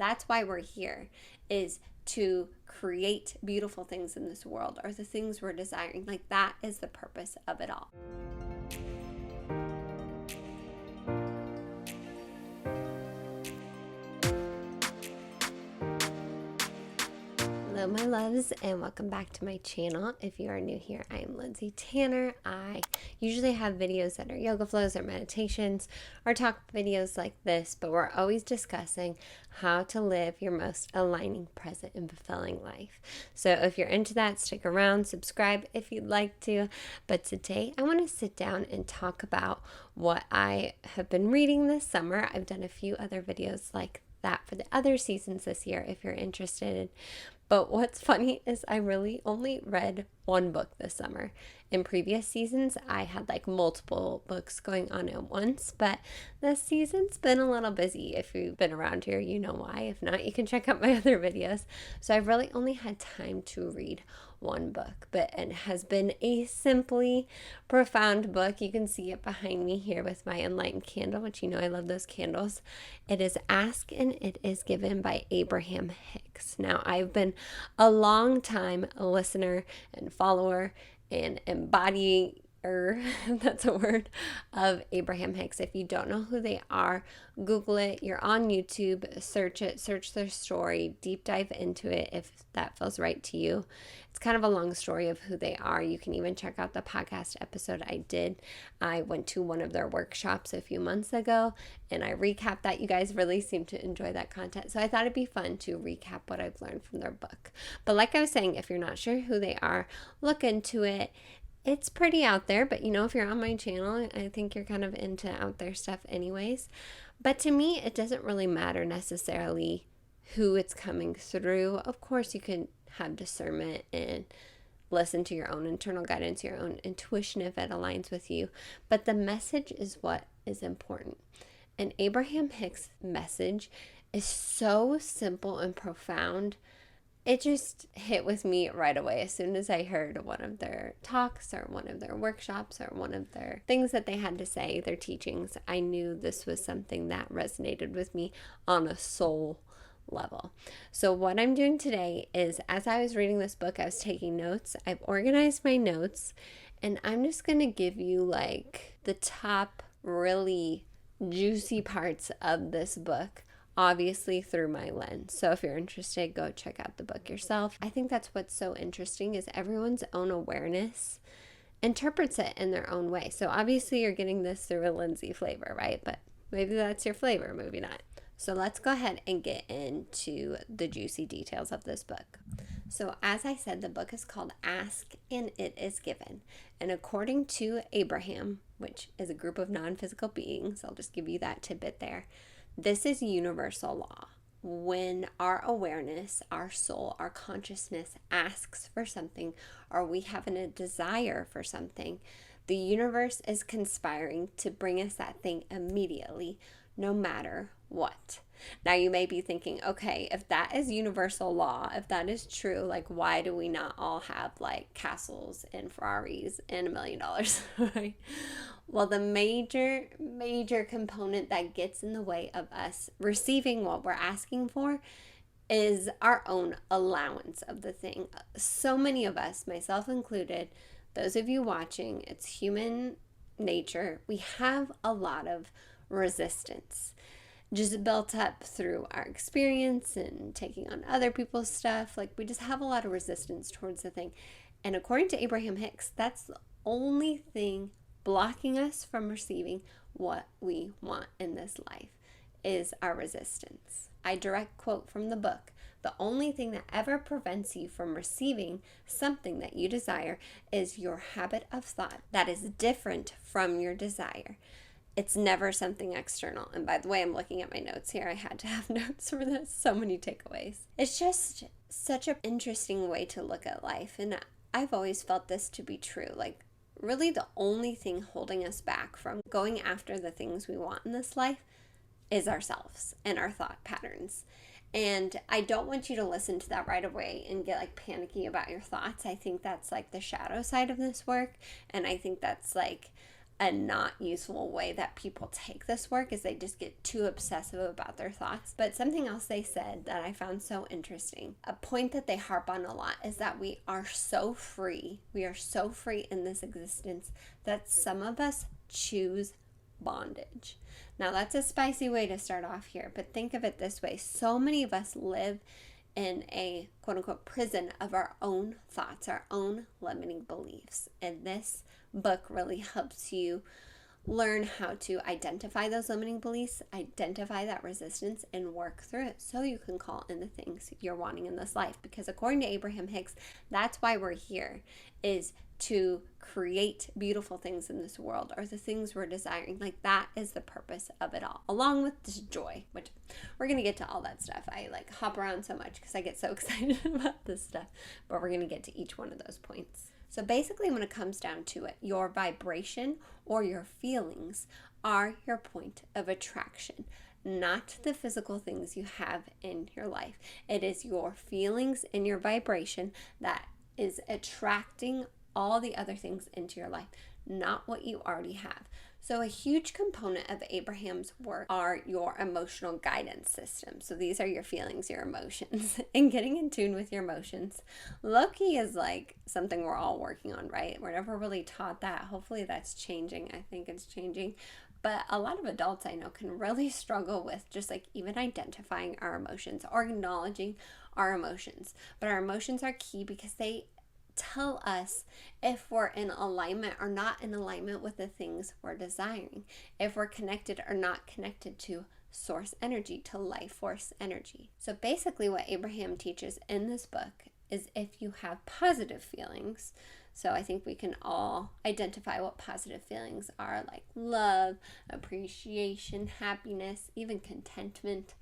That's why we're here, is to create beautiful things in this world, or the things we're desiring. Like, that is the purpose of it all. Hello, my loves, and welcome back to my channel. If you are new here, I am Lindsay Tanner. I usually have videos that are yoga flows or meditations or talk videos like this, but we're always discussing how to live your most aligning, present, and fulfilling life. So if you're into that, stick around, subscribe if you'd like to. But today I want to sit down and talk about what I have been reading this summer. I've done a few other videos like that for the other seasons this year if you're interested. But what's funny is I really only read one book this summer. In previous seasons, I had like multiple books going on at once, but this season's been a little busy. If you've been around here, you know why. If not, you can check out my other videos. So I've really only had time to read one book, but it has been a simply profound book. You can see it behind me here with my enlightened candle, which you know I love those candles. It is Ask and It Is Given by Abraham Hicks. Now, I've been a long time listener and follower and embodying, that's a word, of Abraham Hicks. If you don't know who they are, Google it. You're on YouTube, search it, search their story, deep dive into it if that feels right to you. It's kind of a long story of who they are. You can even check out the podcast episode I did. I went to one of their workshops a few months ago and I recapped that. You guys really seem to enjoy that content. So I thought it'd be fun to recap what I've learned from their book. But like I was saying, if you're not sure who they are, look into it. It's pretty out there, but if you're on my channel, I think you're kind of into out there stuff anyways. But to me, it doesn't really matter necessarily who it's coming through. Of course, you can have discernment and listen to your own internal guidance, your own intuition if it aligns with you. But the message is what is important. And Abraham Hicks' message is so simple and profound. It just hit with me right away as soon as I heard one of their talks or one of their workshops or one of their things that they had to say, their teachings. I knew this was something that resonated with me on a soul level. So what I'm doing today is, as I was reading this book, I was taking notes. I've organized my notes, and I'm just going to give you like the top really juicy parts of this book, obviously through my lens. So if you're interested, go check out the book yourself. I think that's what's so interesting, is everyone's own awareness interprets it in their own way. So obviously you're getting this through a Lindsay flavor, right? But maybe that's your flavor, maybe not. So let's go ahead and get into the juicy details of this book. So as I said, the book is called Ask and It Is Given. And according to Abraham, which is a group of non-physical beings, I'll just give you that tidbit there, this is universal law. When our awareness, our soul, our consciousness asks for something, or we have a desire for something, the universe is conspiring to bring us that thing immediately, no matter what. Now you may be thinking, okay, if that is universal law, if that is true, like why do we not all have like castles and Ferraris and $1 million, right? Well, the major component that gets in the way of us receiving what we're asking for is our own allowance of the thing. So many of us, myself included, those of you watching, it's human nature. We have a lot of resistance just built up through our experience and taking on other people's stuff. Like, we just have a lot of resistance towards the thing. And according to Abraham Hicks, that's the only thing blocking us from receiving what we want in this life, is our resistance. I direct quote from the book: the only thing that ever prevents you from receiving something that you desire is your habit of thought that is different from your desire. It's never something external. And by the way, I'm looking at my notes here. I had to have notes for this. So many takeaways. It's just such an interesting way to look at life. And I've always felt this to be true. Like, really the only thing holding us back from going after the things we want in this life is ourselves and our thought patterns. And I don't want you to listen to that right away and get like panicky about your thoughts. I think that's like the shadow side of this work. And I think that's like a not useful way that people take this work is they just get too obsessive about their thoughts. But something else they said that I found so interesting, a point that they harp on a lot, is that we are so free. We are so free in this existence that some of us choose bondage. Now that's a spicy way to start off here, but think of it this way. So many of us live in a quote unquote prison of our own thoughts, our own limiting beliefs. And this book really helps you learn how to identify those limiting beliefs, identify that resistance, and work through it so you can call in the things you're wanting in this life. Because according to Abraham Hicks, that's why we're here, is to create beautiful things in this world, or the things we're desiring. Like, that is the purpose of it all, along with this joy, which we're going to get to all that stuff. I hop around so much because I get so excited about this stuff, but we're going to get to each one of those points. So basically, when it comes down to it, your vibration or your feelings are your point of attraction, not the physical things you have in your life. It is your feelings and your vibration that is attracting all the other things into your life, not what you already have. So a huge component of Abraham's work are your emotional guidance system. So these are your feelings, your emotions, and getting in tune with your emotions. Low-key is something we're all working on, right? We're never really taught that. Hopefully that's changing. I think it's changing. But a lot of adults I know can really struggle with just even identifying our emotions or acknowledging our emotions. But our emotions are key because they tell us if we're in alignment or not in alignment with the things we're desiring, if we're connected or not connected to source energy, to life force energy. So basically what Abraham teaches in this book is if you have positive feelings, so I think we can all identify what positive feelings are, like love, appreciation, happiness, even contentment.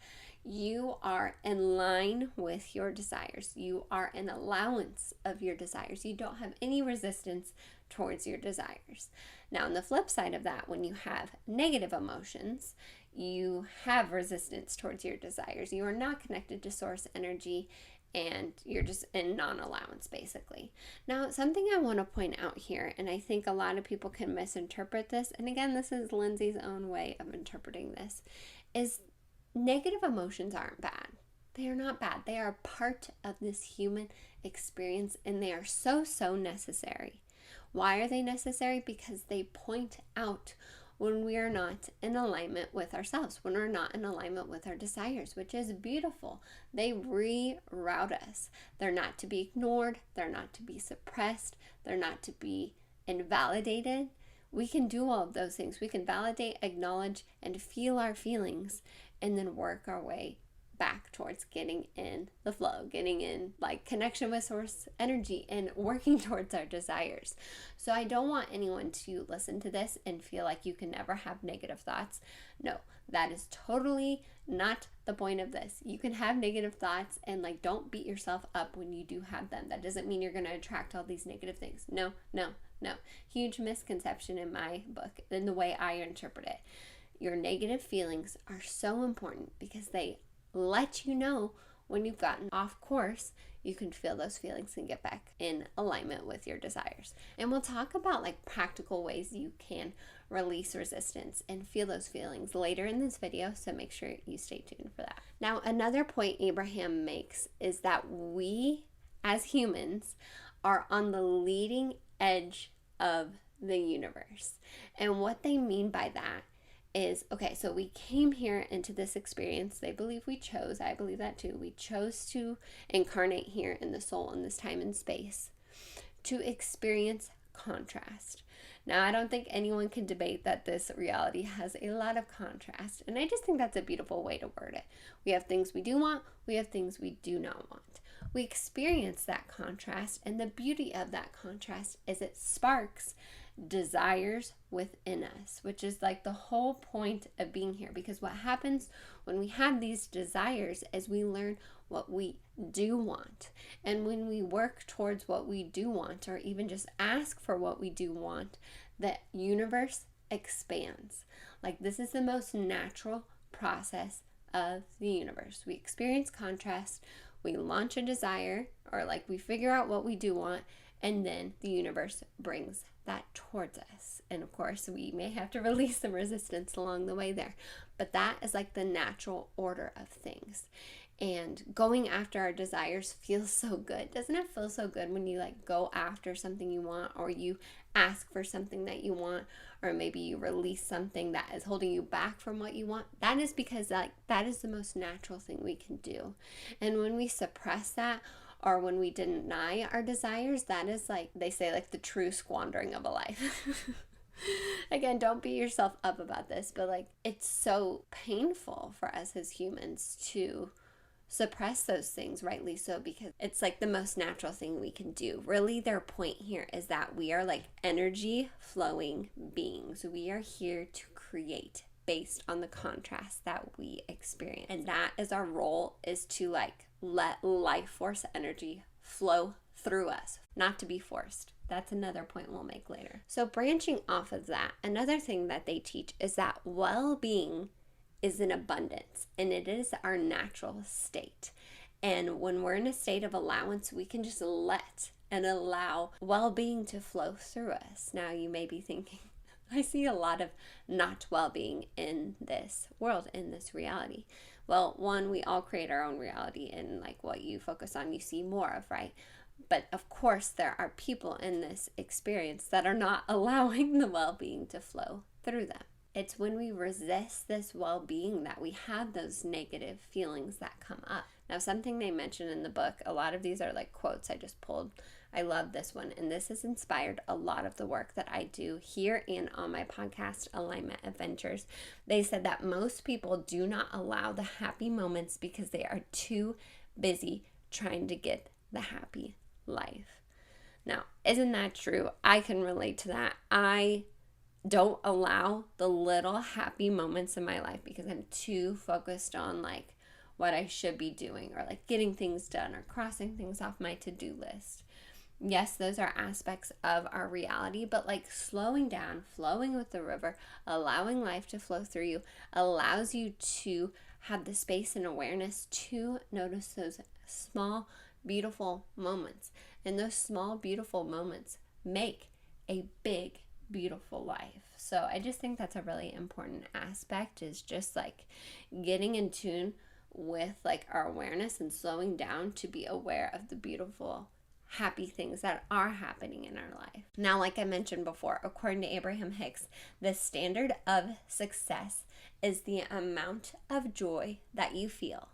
You are in line with your desires. You are an allowance of your desires. You don't have any resistance towards your desires. Now, on the flip side of that, when you have negative emotions, you have resistance towards your desires. You are not connected to source energy, and you're just in non-allowance, basically. Now, something I want to point out here, and I think a lot of people can misinterpret this, and again, this is Lindsay's own way of interpreting this, is negative emotions aren't bad. They are not bad. They are part of this human experience, and they are so necessary. Why are they necessary? Because they point out when we are not in alignment with ourselves, when we're not in alignment with our desires, which is beautiful. They reroute us. They're not to be ignored. They're not to be suppressed. They're not to be invalidated. We can do all of those things. We can validate, acknowledge, and feel our feelings, and then work our way back towards getting in the flow, getting in connection with source energy and working towards our desires. So I don't want anyone to listen to this and feel like you can never have negative thoughts. No, that is totally not the point of this. You can have negative thoughts and don't beat yourself up when you do have them. That doesn't mean you're going to attract all these negative things. No. Huge misconception in my book, in the way I interpret it. Your negative feelings are so important because they let you know when you've gotten off course. You can feel those feelings and get back in alignment with your desires. And we'll talk about practical ways you can release resistance and feel those feelings later in this video, so make sure you stay tuned for that. Now, another point Abraham makes is that we as humans are on the leading edge of the universe. And what they mean by that is, okay, so we came here into this experience. They believe we chose. I believe that too. We chose to incarnate here in the soul in this time and space to experience contrast. Now, I don't think anyone can debate that this reality has a lot of contrast. And I just think that's a beautiful way to word it. We have things we do want. We have things we do not want. We experience that contrast. And the beauty of that contrast is it sparks desires within us, which is the whole point of being here. Because what happens when we have these desires is we learn what we do want. And when we work towards what we do want, or even just ask for what we do want, the universe expands. This is the most natural process of the universe. We experience contrast, we launch a desire, or we figure out what we do want, and then the universe brings that towards us. And of course, we may have to release some resistance along the way there, but that is like the natural order of things. And going after our desires feels so good. Doesn't it feel so good when you like go after something you want, or you ask for something that you want, or maybe you release something that is holding you back from what you want? That is because that is the most natural thing we can do. And when we suppress that, or when we deny our desires, that is like, they say, like the true squandering of a life. Again, don't beat yourself up about this, but like, it's so painful for us as humans to suppress those things, rightly so, because it's like the most natural thing we can do. Really, their point here is that we are like energy flowing beings. We are here to create based on the contrast that we experience. And that is our role, is to like let life force energy flow through us, not to be forced. That's another point we'll make later. So branching off of that, another thing that they teach is that well-being is in abundance, and it is our natural state. And when we're in a state of allowance, we can just let and allow well-being to flow through us. Now you may be thinking, I see a lot of not well-being in this world, in this reality. Well, one, we all create our own reality, and like what you focus on, you see more of, right? But of course, there are people in this experience that are not allowing the well-being to flow through them. It's when we resist this well-being that we have those negative feelings that come up. Now, something they mention in the book, a lot of these are like quotes I just pulled. I love this one, and this has inspired a lot of the work that I do here and on my podcast, Alignment Adventures. They said that most people do not allow the happy moments because they are too busy trying to get the happy life. Now, isn't that true? I can relate to that. I don't allow the little happy moments in my life because I'm too focused on like what I should be doing, or like getting things done, or crossing things off my to-do list. Yes, those are aspects of our reality, but like slowing down, flowing with the river, allowing life to flow through you allows you to have the space and awareness to notice those small, beautiful moments. And those small, beautiful moments make a big, beautiful life. So I just think that's a really important aspect, is just like getting in tune with like our awareness and slowing down to be aware of the beautiful, happy things that are happening in our life. Now, like I mentioned before, according to Abraham Hicks, the standard of success is the amount of joy that you feel,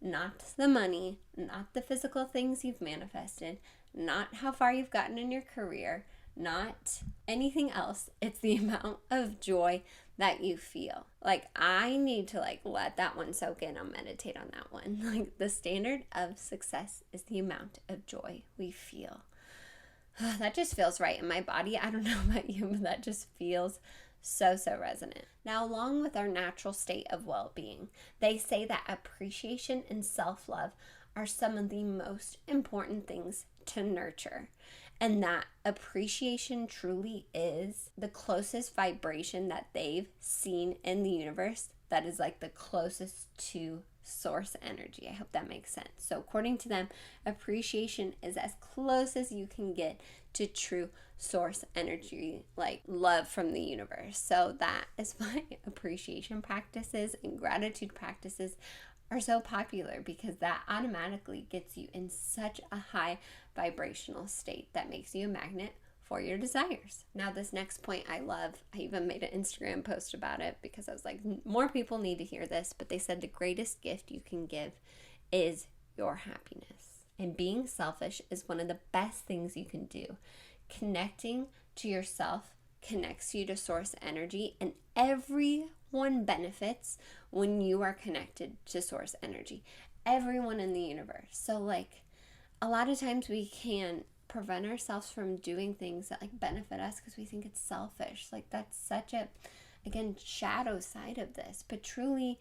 not the money, not the physical things you've manifested, not how far you've gotten in your career, not anything else. It's the amount of joy that you feel. Like, I need to like let that one soak in. I'll meditate on that one. Like, the standard of success is the amount of joy we feel. That just feels right in my body. I don't know about you, but that just feels so resonant. Now, along with our natural state of well-being, they say that appreciation and self-love are some of the most important things to nurture. And that appreciation truly is the closest vibration that they've seen in the universe that is like the closest to source energy. I hope that makes sense. So according to them, appreciation is as close as you can get to true source energy, like love from the universe. So that is why appreciation practices and gratitude practices are so popular, because that automatically gets you in such a high vibrational state that makes you a magnet for your desires. Now, this next point I love. I even made an Instagram post about it because I was like, more people need to hear this. But they said the greatest gift you can give is your happiness. And being selfish is one of the best things you can do. Connecting to yourself connects you to source energy, and everyone benefits when you are connected to source energy. Everyone in the universe. So like, a lot of times we can prevent ourselves from doing things that like benefit us because we think it's selfish. Like, that's such a, again, shadow side of this. But truly,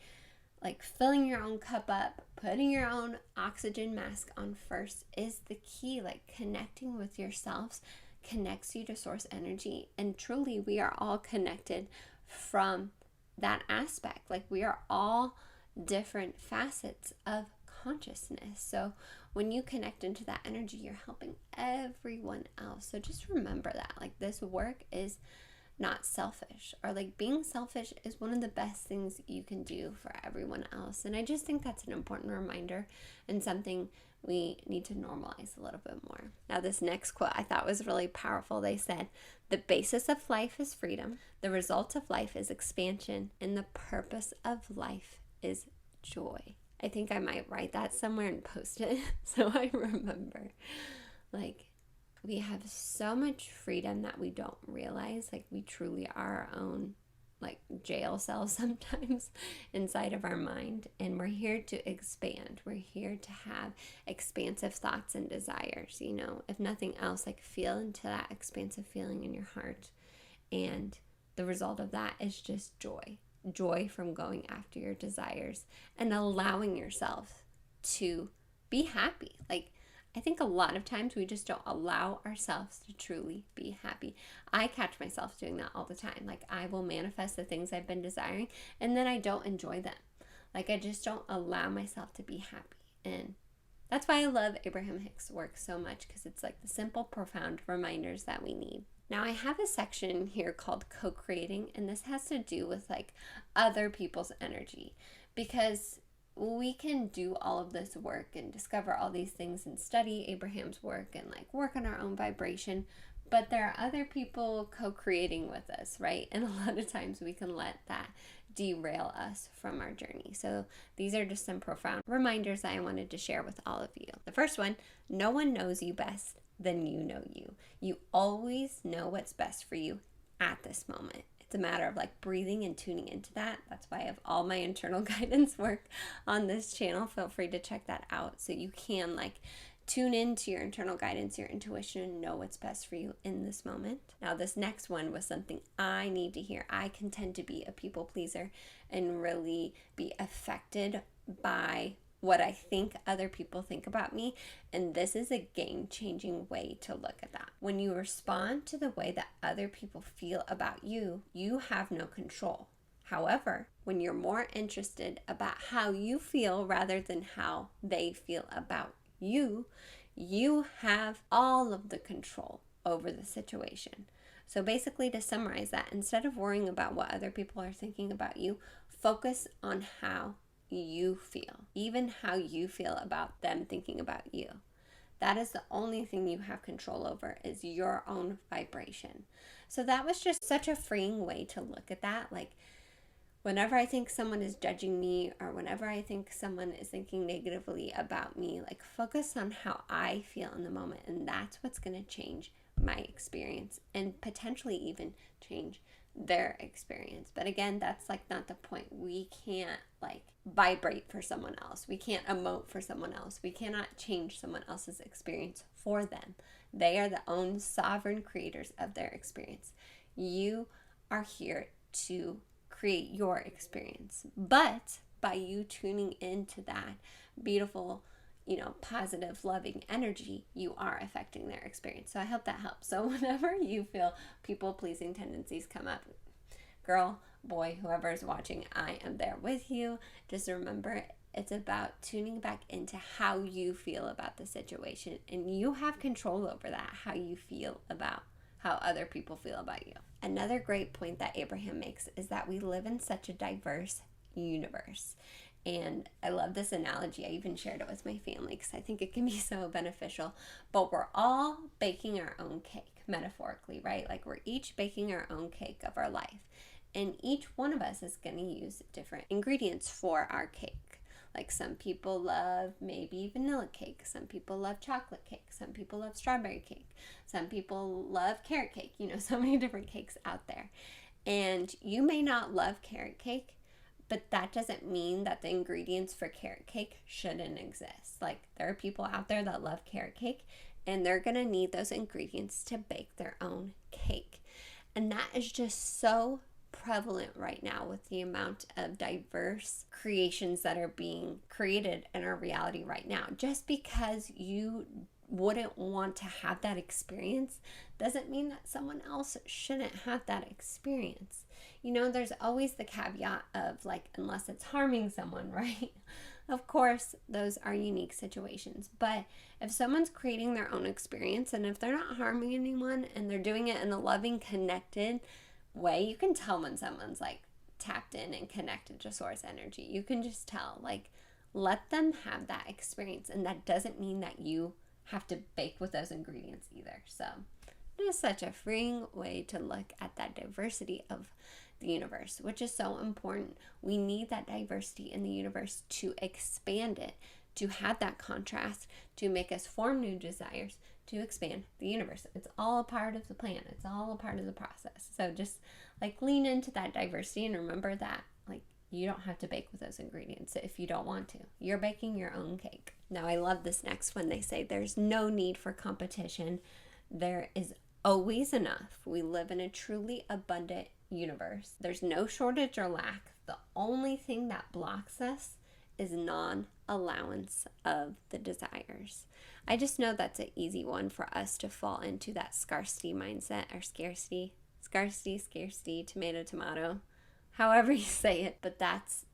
like, filling your own cup up, putting your own oxygen mask on first is the key. Like, connecting with yourselves connects you to source energy. And truly, we are all connected from that aspect. Like, we are all different facets of consciousness. So when you connect into that energy, you're helping everyone else. So just remember that, like, this work is not selfish, or like being selfish is one of the best things you can do for everyone else. And I just think that's an important reminder and something we need to normalize a little bit more. Now, this next quote I thought was really powerful. They said, "The basis of life is freedom, the result of life is expansion, and the purpose of life is joy." I think I might write that somewhere and post it so I remember. Like, we have so much freedom that we don't realize. Like, we truly are our own, like, jail cell sometimes inside of our mind. And we're here to expand. We're here to have expansive thoughts and desires, you know. If nothing else, like, feel into that expansive feeling in your heart. And the result of that is just joy. Joy from going after your desires and allowing yourself to be happy. Like, I think a lot of times we just don't allow ourselves to truly be happy. I catch myself doing that all the time. Like, I will manifest the things I've been desiring, and then I don't enjoy them. Like, I just don't allow myself to be happy. And that's why I love Abraham Hicks' work so much, because it's like the simple, profound reminders that we need. Now, I have a section here called Co-Creating, and this has to do with like other people's energy, because we can do all of this work and discover all these things and study Abraham's work and like work on our own vibration, but there are other people co-creating with us, right? And a lot of times we can let that derail us from our journey. So these are just some profound reminders that I wanted to share with all of you. The first one, no one knows you best than you know you. You always know what's best for you at this moment. It's a matter of like breathing and tuning into that. That's why I have all my internal guidance work on this channel. Feel free to check that out so you can like tune into your internal guidance, your intuition, and know what's best for you in this moment. Now, this next one was something I need to hear. I can tend to be a people pleaser and really be affected by what I think other people think about me, and this is a game-changing way to look at that. When you respond to the way that other people feel about you, you have no control. However, when you're more interested about how you feel rather than how they feel about you, you have all of the control over the situation. So basically, to summarize that, instead of worrying about what other people are thinking about you, focus on how you feel, even how you feel about them thinking about you. That is the only thing you have control over, is your own vibration. So that was just such a freeing way to look at that. Like, whenever I think someone is judging me, or whenever I think someone is thinking negatively about me, like, focus on how I feel in the moment, and that's what's going to change my experience and potentially even change their experience. But again, that's like not the point. We can't like vibrate for someone else. We can't emote for someone else. We cannot change someone else's experience for them. They are the own sovereign creators of their experience. You are here to create your experience. But by you tuning into that beautiful, positive, loving energy, you are affecting their experience. So I hope that helps. So whenever you feel people-pleasing tendencies come up, girl, boy, whoever is watching, I am there with you. Just remember, it's about tuning back into how you feel about the situation, and you have control over that, how you feel about how other people feel about you. Another great point that Abraham makes is that we live in such a diverse universe. And I love this analogy. I even shared it with my family because I think it can be so beneficial. But we're all baking our own cake, metaphorically, right? Like, we're each baking our own cake of our life. And each one of us is going to use different ingredients for our cake. Like, some people love maybe vanilla cake. Some people love chocolate cake. Some people love strawberry cake. Some people love carrot cake. So many different cakes out there. And you may not love carrot cake, but that doesn't mean that the ingredients for carrot cake shouldn't exist. Like, there are people out there that love carrot cake, and they're going to need those ingredients to bake their own cake. And that is just so prevalent right now with the amount of diverse creations that are being created in our reality right now. Just because you wouldn't want to have that experience doesn't mean that someone else shouldn't have that experience. There's always the caveat of like, unless it's harming someone, right? Of course, those are unique situations, but if someone's creating their own experience and if they're not harming anyone and they're doing it in a loving, connected way, you can tell when someone's like tapped in and connected to source energy. You can just tell, like, let them have that experience, and that doesn't mean that you have to bake with those ingredients either. So it is such a freeing way to look at that diversity of the universe, which is so important. We need that diversity in the universe to expand it, to have that contrast, to make us form new desires, to expand the universe. It's all a part of the plan. It's all a part of the process. So just like lean into that diversity and remember that like you don't have to bake with those ingredients if you don't want to. You're baking your own cake. Now I love this next one. They say there's no need for competition. There is always enough. We live in a truly abundant universe. There's no shortage or lack. The only thing that blocks us is non-allowance of the desires. I just know that's an easy one for us to fall into, that scarcity mindset, or scarcity, tomato, however you say it. But that's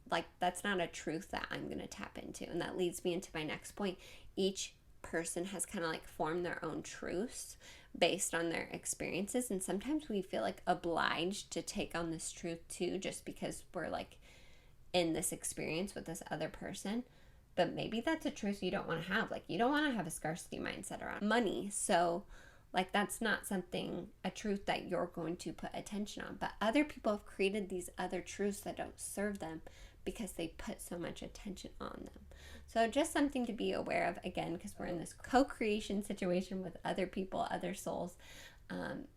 not a truth that I'm going to tap into. And that leads me into my next point. Each person has kind of like formed their own truths based on their experiences, and sometimes we feel like obliged to take on this truth too, just because we're like in this experience with this other person. But maybe that's a truth you don't want to have. Like, you don't want to have a scarcity mindset around money, so like that's not something, a truth that you're going to put attention on. But other people have created these other truths that don't serve them because they put so much attention on them. So just something to be aware of, again, because we're in this co-creation situation with other people, other souls.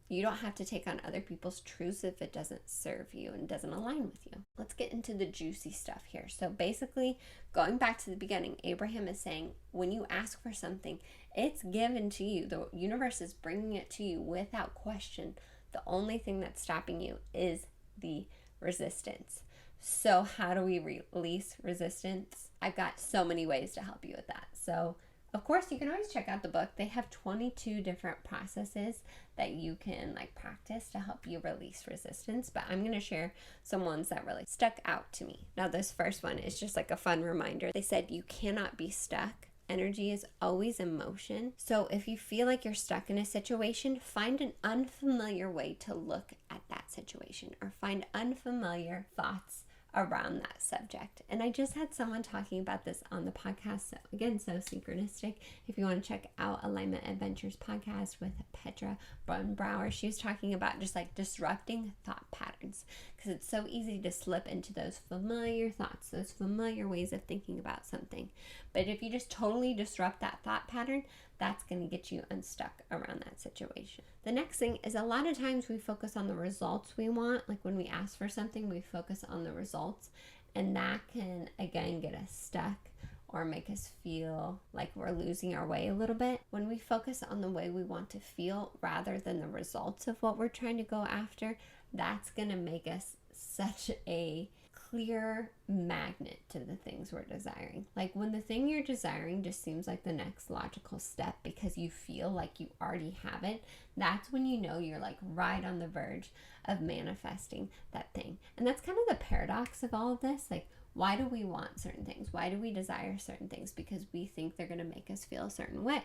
You don't have to take on other people's truths if it doesn't serve you and doesn't align with you. Let's get into the juicy stuff here. So basically, going back to the beginning, Abraham is saying, when you ask for something, it's given to you. The universe is bringing it to you without question. The only thing that's stopping you is the resistance. So how do we release resistance? I've got so many ways to help you with that. So of course, you can always check out the book. They have 22 different processes that you can like practice to help you release resistance. But I'm going to share some ones that really stuck out to me. Now, this first one is just like a fun reminder. They said you cannot be stuck. Energy is always in motion. So if you feel like you're stuck in a situation, find an unfamiliar way to look at that situation, or find unfamiliar thoughts around that subject. And I just had someone talking about this on the podcast. So again, so synchronistic. If you want to check out Alignment Adventures podcast with Petra Brunbauer, she was talking about just like disrupting thought patterns, because it's so easy to slip into those familiar thoughts, those familiar ways of thinking about something. But if you just totally disrupt that thought pattern, that's going to get you unstuck around that situation. The next thing is, a lot of times we focus on the results we want. Like when we ask for something, we focus on the results, and that can again get us stuck or make us feel like we're losing our way a little bit. When we focus on the way we want to feel rather than the results of what we're trying to go after, that's going to make us such a clear magnet to the things we're desiring. Like when the thing you're desiring just seems like the next logical step because you feel like you already have it, that's when you know you're like right on the verge of manifesting that thing. And that's kind of the paradox of all of this. Like, why do we want certain things? Why do we desire certain things? Because we think they're going to make us feel a certain way.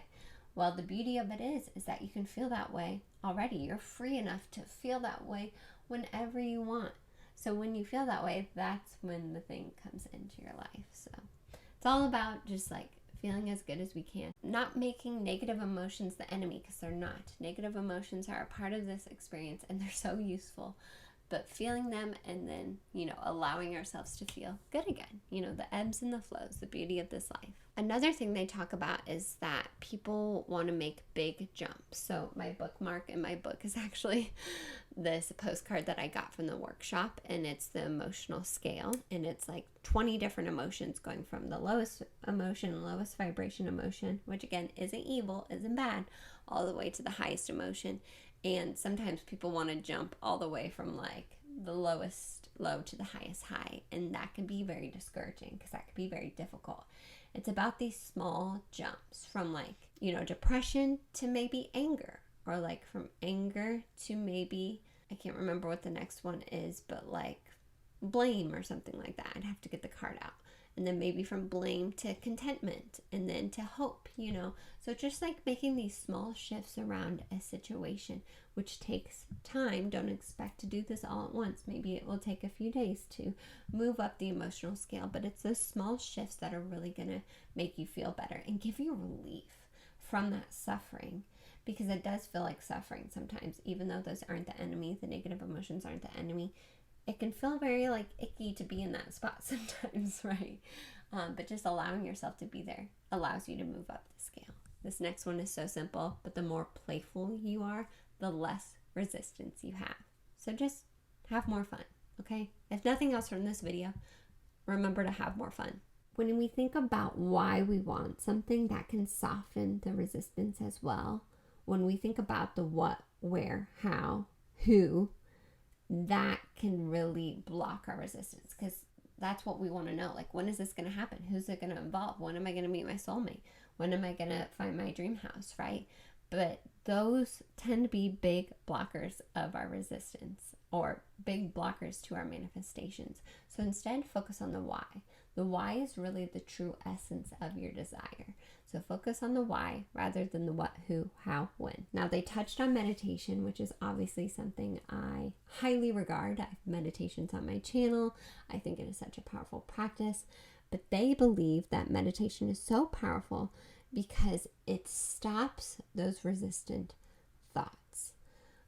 Well, the beauty of it is that you can feel that way already. You're free enough to feel that way whenever you want. So when you feel that way, that's when the thing comes into your life. So it's all about just like feeling as good as we can. Not making negative emotions the enemy, because they're not. Negative emotions are a part of this experience and they're so useful. But feeling them and then, allowing ourselves to feel good again. The ebbs and the flows, the beauty of this life. Another thing they talk about is that people want to make big jumps. So my bookmark in my book is actually this postcard that I got from the workshop, and it's the emotional scale, and it's like 20 different emotions going from the lowest emotion, lowest vibration emotion, which again isn't evil, isn't bad, all the way to the highest emotion. And sometimes people want to jump all the way from like the lowest low to the highest high, and that can be very discouraging because that can be very difficult. It's about these small jumps from like, depression to maybe anger, or like from anger to maybe, I can't remember what the next one is, but like blame or something like that. I'd have to get the card out. and then maybe from blame to contentment, and then to hope, So just like making these small shifts around a situation, which takes time. Don't expect to do this all at once. Maybe it will take a few days to move up the emotional scale, but it's those small shifts that are really going to make you feel better and give you relief from that suffering, because it does feel like suffering sometimes, even though those aren't the enemy, the negative emotions aren't the enemy. It can feel very like icky to be in that spot sometimes, right? But just allowing yourself to be there allows you to move up the scale. This next one is so simple, but the more playful you are, the less resistance you have. So just have more fun, okay? If nothing else from this video, remember to have more fun. When we think about why we want something, that can soften the resistance as well. When we think about the what, where, how, who, that can really block our resistance, because that's what we want to know. Like, when is this going to happen? Who's it going to involve? When am I going to meet my soulmate? When am I going to find my dream house, right? But those tend to be big blockers of our resistance, or big blockers to our manifestations. So instead, focus on the why. The why is really the true essence of your desire. So focus on the why rather than the what, who, how, when. Now, they touched on meditation, which is obviously something I highly regard. I have meditations on my channel. I think it is such a powerful practice. But they believe that meditation is so powerful because it stops those resistant thoughts.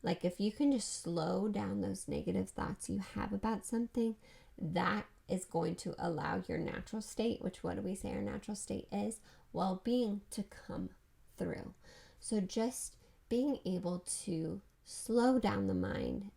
Like, if you can just slow down those negative thoughts you have about something, that is going to allow your natural state, which, what do we say our natural state is? Well-being, to come through. So just being able to slow down the mind,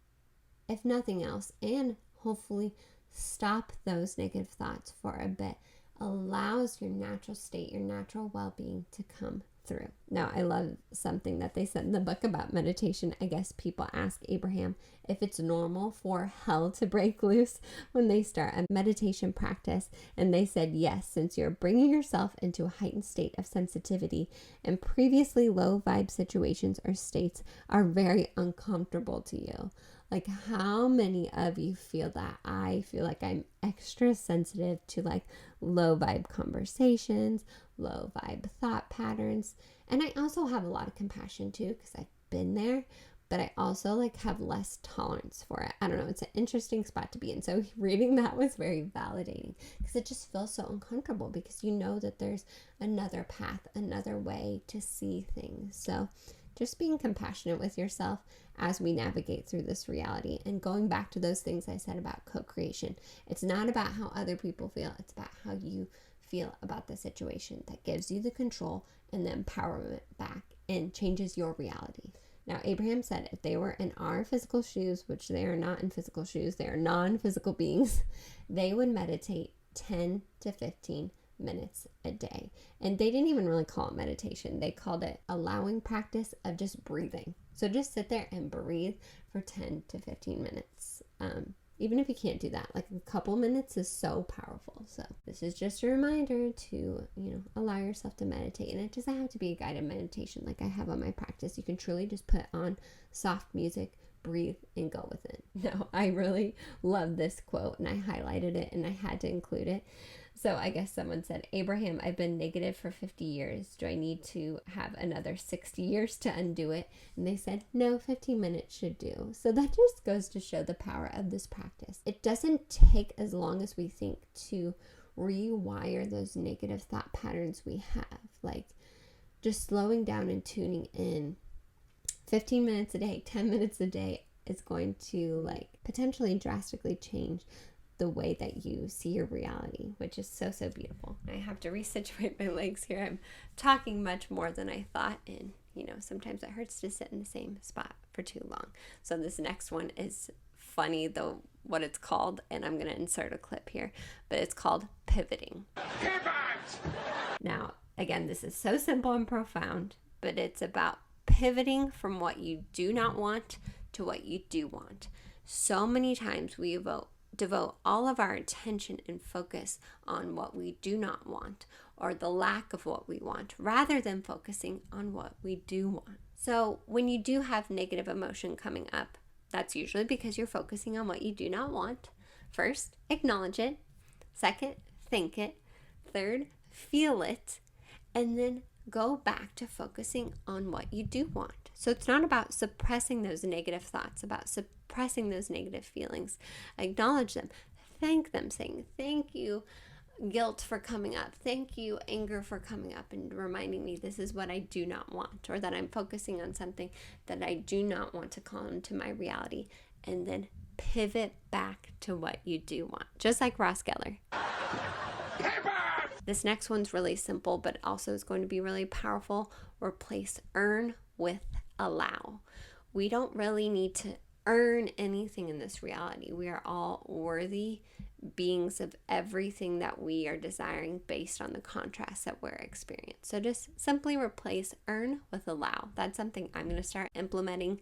if nothing else, and hopefully stop those negative thoughts for a bit, allows your natural state, your natural well-being to come through. Now, I love something that they said in the book about meditation. I guess people ask Abraham if it's normal for hell to break loose when they start a meditation practice. And they said, yes, since you're bringing yourself into a heightened state of sensitivity, and previously low vibe situations or states are very uncomfortable to you. Like, how many of you feel that? I feel like I'm extra sensitive to like low vibe conversations, low vibe thought patterns. And I also have a lot of compassion too, because I've been there, but I also like have less tolerance for it. I don't know, it's an interesting spot to be in. So reading that was very validating, because it just feels so uncomfortable, because you know that there's another path, another way to see things. So just being compassionate with yourself as we navigate through this reality, and going back to those things I said about co-creation. It's not about how other people feel, it's about how you feel about the situation. That gives you the control and the empowerment back and changes your reality. Now, Abraham said if they were in our physical shoes, which they are not in physical shoes, they are non-physical beings, they would meditate 10 to 15 minutes a day. And they didn't even really call it meditation. They called it allowing practice of just breathing. So just sit there and breathe for 10 to 15 minutes. Even if you can't do that, like a couple minutes is so powerful. So this is just a reminder to, allow yourself to meditate. And it doesn't have to be a guided meditation like I have on my practice. You can truly just put on soft music, breathe, and go with it. No, I really love this quote, and I highlighted it and I had to include it. So I guess someone said, Abraham, I've been negative for 50 years. Do I need to have another 60 years to undo it? And they said, no, 15 minutes should do. So that just goes to show the power of this practice. It doesn't take as long as we think to rewire those negative thought patterns we have. Like, just slowing down and tuning in 15 minutes a day, 10 minutes a day is going to potentially drastically change the way that you see your reality, which is so, so beautiful. I have to resituate my legs here. I'm talking much more than I thought, and sometimes it hurts to sit in the same spot for too long. So this next one is funny, though, what it's called, and I'm going to insert a clip here, but it's called pivoting. Pivot! Now, again, this is so simple and profound, but it's about pivoting from what you do not want to what you do want. So many times we devote all of our attention and focus on what we do not want, or the lack of what we want, rather than focusing on what we do want. So when you do have negative emotion coming up, that's usually because you're focusing on what you do not want. First, acknowledge it. Second, think it. Third, feel it. And then go back to focusing on what you do want. So it's not about suppressing those negative thoughts, about suppressing those negative feelings. Acknowledge them. Thank them, saying thank you, guilt, for coming up. Thank you, anger, for coming up and reminding me this is what I do not want, or that I'm focusing on something that I do not want to call into my reality. And then pivot back to what you do want. Just like Ross Geller. This next one's really simple, but also is going to be really powerful. Replace earn with allow. We don't really need to earn anything in this reality. We are all worthy beings of everything that we are desiring based on the contrast that we're experiencing. So just simply replace earn with allow. That's something I'm going to start implementing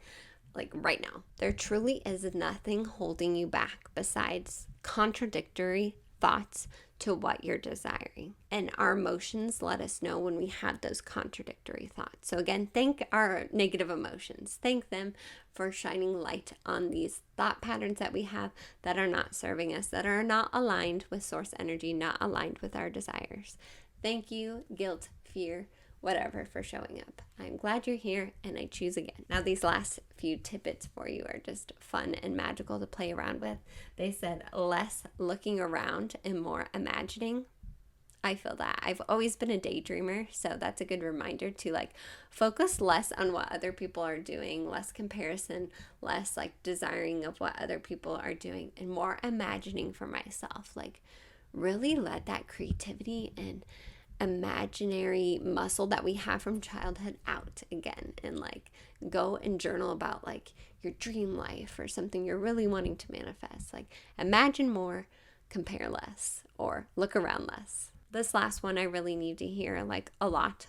like right now. There truly is nothing holding you back besides contradictory thoughts to what you're desiring. And our emotions let us know when we had those contradictory thoughts. So again, thank our negative emotions. Thank them for shining light on these thought patterns that we have that are not serving us, that are not aligned with source energy, not aligned with our desires. Thank you, guilt, fear, whatever, for showing up. I'm glad you're here, and I choose again. Now, these last few tidbits for you are just fun and magical to play around with. They said less looking around and more imagining. I feel that. I've always been a daydreamer, so that's a good reminder to like focus less on what other people are doing, less comparison, less like desiring of what other people are doing, and more imagining for myself. Like really let that creativity and imaginary muscle that we have from childhood out again, and like go and journal about like your dream life or something you're really wanting to manifest. Like imagine more, compare less, or look around less. This last one I really need to hear like a lot.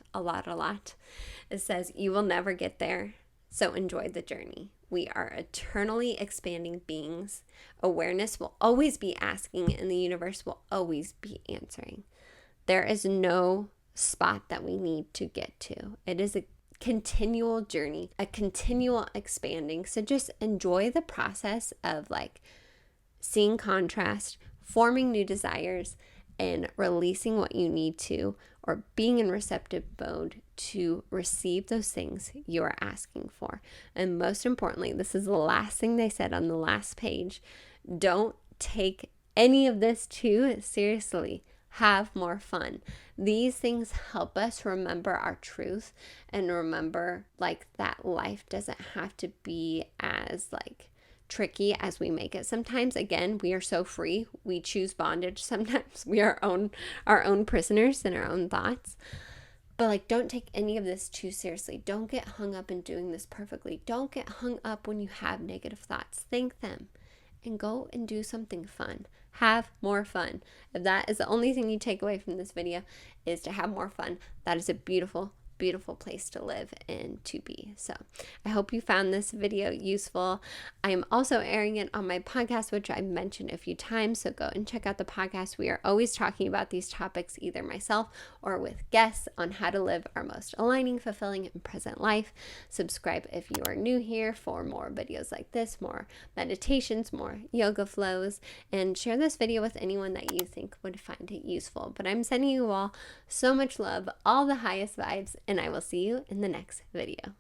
It says you will never get there, so enjoy the journey. We are eternally expanding beings. Awareness will always be asking, and the universe will always be answering. There is no spot that we need to get to. It is a continual journey, a continual expanding. So just enjoy the process of like seeing contrast, forming new desires, and releasing what you need to, or being in receptive mode to receive those things you are asking for. And most importantly, this is the last thing they said on the last page. Don't take any of this too seriously. Have more fun. These things help us remember our truth and remember like that life doesn't have to be as like tricky as we make it. Sometimes, again, we are so free. We choose bondage. Sometimes we are our own prisoners in our own thoughts. But like, don't take any of this too seriously. Don't get hung up in doing this perfectly. Don't get hung up when you have negative thoughts. Think them and go and do something fun. Have more fun. If that is the only thing you take away from this video, is to have more fun, that is a beautiful, beautiful place to live and to be. So I hope you found this video useful. I am also airing it on my podcast, which I mentioned a few times, so go and check out the podcast. We are always talking about these topics, either myself or with guests, on how to live our most aligning, fulfilling, and present life. Subscribe if you are new here for more videos like this, more meditations, more yoga flows, and share this video with anyone that you think would find it useful. But I'm sending you all so much love, all the highest vibes, and I will see you in the next video.